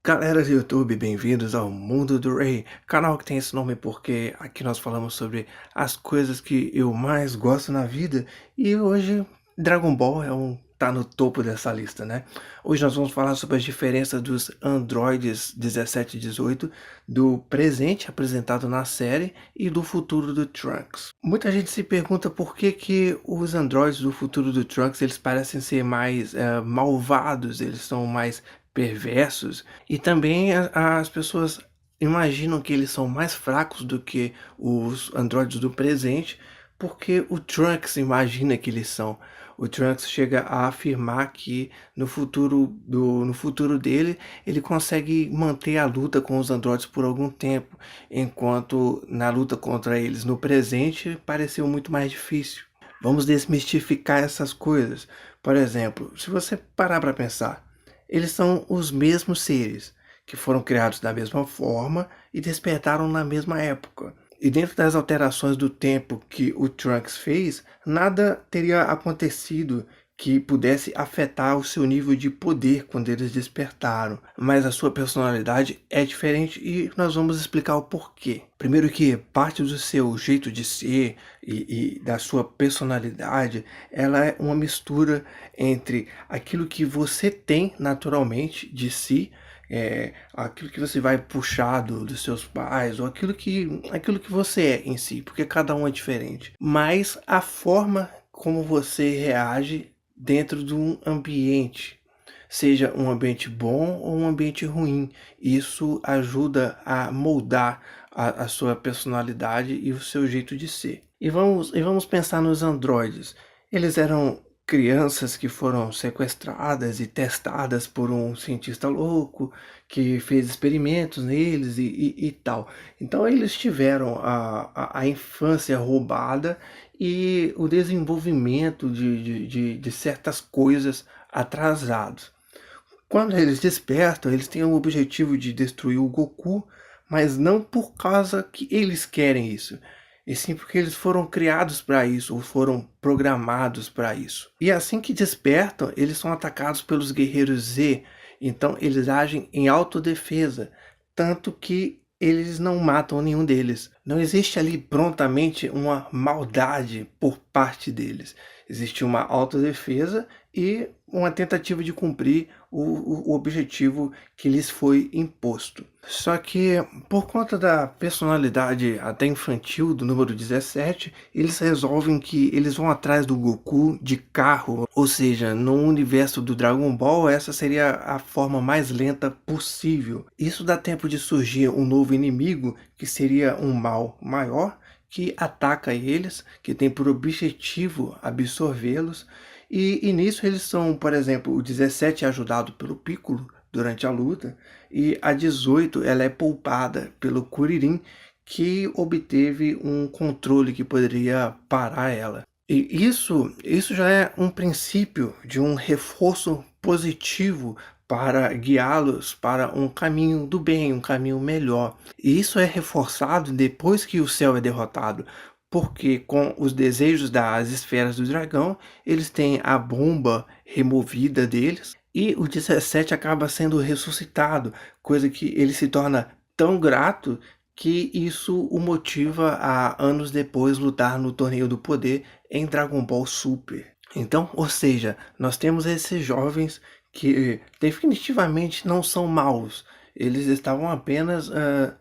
Galera do YouTube, bem-vindos ao Mundo do Ray, canal que tem esse nome porque aqui nós falamos sobre as coisas que eu mais gosto na vida e hoje Dragon Ball tá no topo dessa lista, né? Hoje nós vamos falar sobre as diferenças dos androides 17 e 18, do presente apresentado na série e do futuro do Trunks. Muita gente se pergunta por que os androides do futuro do Trunks eles parecem ser mais malvados, eles são mais perversos e também as pessoas imaginam que eles são mais fracos do que os androides do presente, porque o Trunks imagina que eles são. O Trunks chega a afirmar que no futuro dele, ele consegue manter a luta com os androides por algum tempo, enquanto na luta contra eles no presente pareceu muito mais difícil. Vamos desmistificar essas coisas. Por exemplo, se você parar para pensar, eles são os mesmos seres, que foram criados da mesma forma e despertaram na mesma época. E dentro das alterações do tempo que o Trunks fez, nada teria acontecido que pudesse afetar o seu nível de poder quando eles despertaram. Mas a sua personalidade é diferente e nós vamos explicar o porquê. Primeiro que parte do seu jeito de ser e da sua personalidade, ela é uma mistura entre aquilo que você tem naturalmente de si, aquilo que você vai puxar dos seus pais, ou aquilo que você é em si, porque cada um é diferente. Mas a forma como você reage dentro de um ambiente, seja um ambiente bom ou um ambiente ruim, isso ajuda a moldar a sua personalidade e o seu jeito de ser. E vamos pensar nos androides. Eles eram crianças que foram sequestradas e testadas por um cientista louco que fez experimentos neles e tal. Então eles tiveram a infância roubada e o desenvolvimento de certas coisas atrasados. Quando eles despertam, eles têm o objetivo de destruir o Goku, mas não por causa que eles querem isso, e sim porque eles foram criados para isso, ou foram programados para isso. E assim que despertam, eles são atacados pelos guerreiros Z, então eles agem em autodefesa, tanto que eles não matam nenhum deles. Não existe ali prontamente uma maldade por parte deles. Existe uma autodefesa e uma tentativa de cumprir o objetivo que lhes foi imposto. Só que, por conta da personalidade até infantil do número 17, eles resolvem que eles vão atrás do Goku de carro, ou seja, no universo do Dragon Ball, essa seria a forma mais lenta possível. Isso dá tempo de surgir um novo inimigo, que seria um mal maior, que ataca eles, que tem por objetivo absorvê-los, e nisso eles são, por exemplo, o 17 é ajudado pelo Piccolo durante a luta, e a 18 ela é poupada pelo Kuririn, que obteve um controle que poderia parar ela. E isso já é um princípio de um reforço positivo para guiá-los para um caminho do bem, um caminho melhor. E isso é reforçado depois que o céu é derrotado, porque com os desejos das esferas do dragão, eles têm a bomba removida deles, e o 17 acaba sendo ressuscitado, coisa que ele se torna tão grato que isso o motiva a anos depois lutar no Torneio do Poder em Dragon Ball Super. Então, ou seja, nós temos esses jovens que definitivamente não são maus. Eles estavam apenas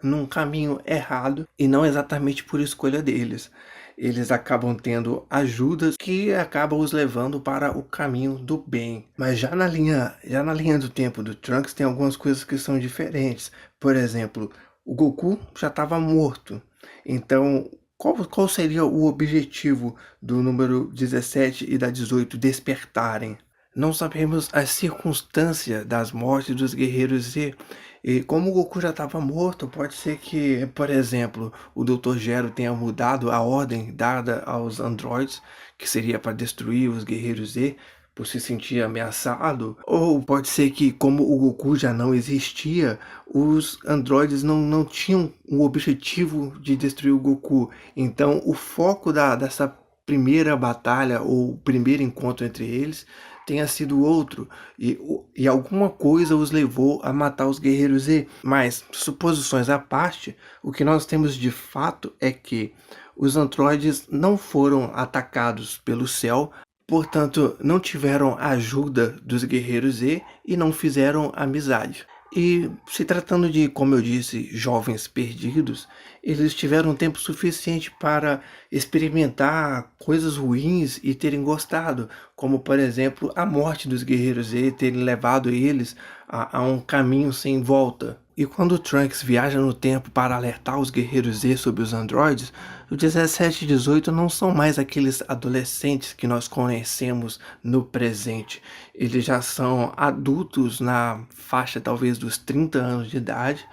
num caminho errado e não exatamente por escolha deles. Eles acabam tendo ajudas que acabam os levando para o caminho do bem. Mas já na linha do tempo do Trunks tem algumas coisas que são diferentes. Por exemplo, o Goku já estava morto. Então, qual seria o objetivo do número 17 e da 18 despertarem? Não sabemos a circunstância das mortes dos guerreiros Z. E como o Goku já estava morto, pode ser que, por exemplo, o Dr. Gero tenha mudado a ordem dada aos androides, que seria para destruir os guerreiros Z, por se sentir ameaçado. Ou pode ser que, como o Goku já não existia, os androides não tinham o objetivo de destruir o Goku. Então o foco dessa primeira batalha ou primeiro encontro entre eles tenha sido outro, e alguma coisa os levou a matar os guerreiros Z. Mas, suposições à parte, o que nós temos de fato é que os androides não foram atacados pelo céu, portanto, não tiveram a ajuda dos guerreiros Z e não fizeram amizade. E se tratando de, como eu disse, jovens perdidos, eles tiveram tempo suficiente para experimentar coisas ruins e terem gostado, como por exemplo a morte dos guerreiros Z terem levado eles a um caminho sem volta. E quando o Trunks viaja no tempo para alertar os guerreiros Z sobre os androides, o 17 e 18 não são mais aqueles adolescentes que nós conhecemos no presente. Eles já são adultos na faixa talvez dos 30 anos de idade,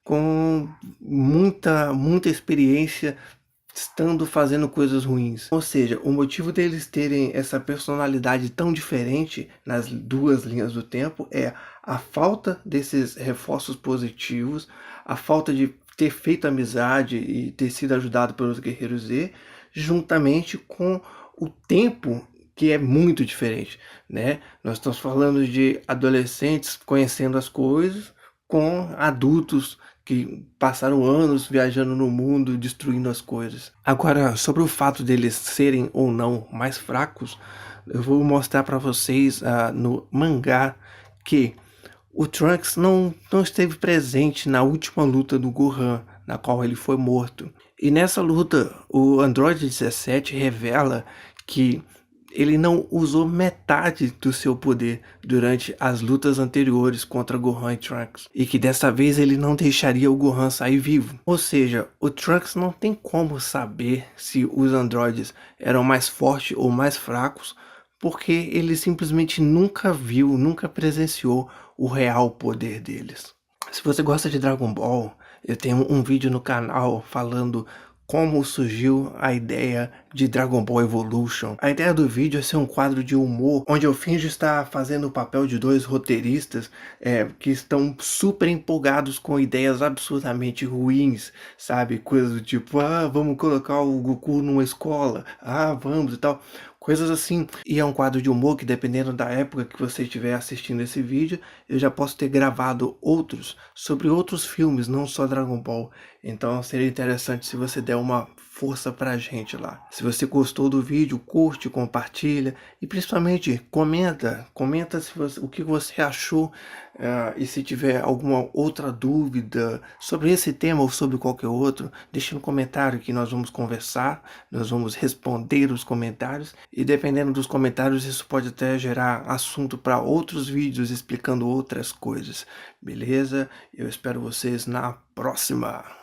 com muita experiência estando fazendo coisas ruins. Ou seja, o motivo deles terem essa personalidade tão diferente nas duas linhas do tempo é a falta desses reforços positivos, a falta de ter feito amizade e ter sido ajudado pelos guerreiros Z, juntamente com o tempo que é muito diferente, né? Nós estamos falando de adolescentes conhecendo as coisas com adultos que passaram anos viajando no mundo, destruindo as coisas. Agora, sobre o fato deles serem ou não mais fracos, eu vou mostrar para vocês no mangá que o Trunks não esteve presente na última luta do Gohan, na qual ele foi morto. E nessa luta, o Android 17 revela que ele não usou metade do seu poder durante as lutas anteriores contra Gohan e Trunks, e que dessa vez ele não deixaria o Gohan sair vivo. Ou seja, o Trunks não tem como saber se os androides eram mais fortes ou mais fracos, porque ele simplesmente nunca viu, nunca presenciou o real poder deles. Se você gosta de Dragon Ball, eu tenho um vídeo no canal falando como surgiu a ideia de Dragon Ball Evolution. A ideia do vídeo é ser um quadro de humor, onde eu finjo estar fazendo o papel de dois roteiristas que estão super empolgados com ideias absurdamente ruins, sabe? Coisas do tipo, vamos colocar o Goku numa escola, vamos e tal. Coisas assim. E é um quadro de humor que, dependendo da época que você estiver assistindo esse vídeo, eu já posso ter gravado outros sobre outros filmes, não só Dragon Ball. Então seria interessante se você der uma força pra gente lá. Se você gostou do vídeo, curte, compartilha e principalmente comenta o que você achou, e se tiver alguma outra dúvida sobre esse tema ou sobre qualquer outro, deixe no comentário que nós vamos conversar, nós vamos responder os comentários e dependendo dos comentários isso pode até gerar assunto para outros vídeos explicando outras coisas, beleza? Eu espero vocês na próxima!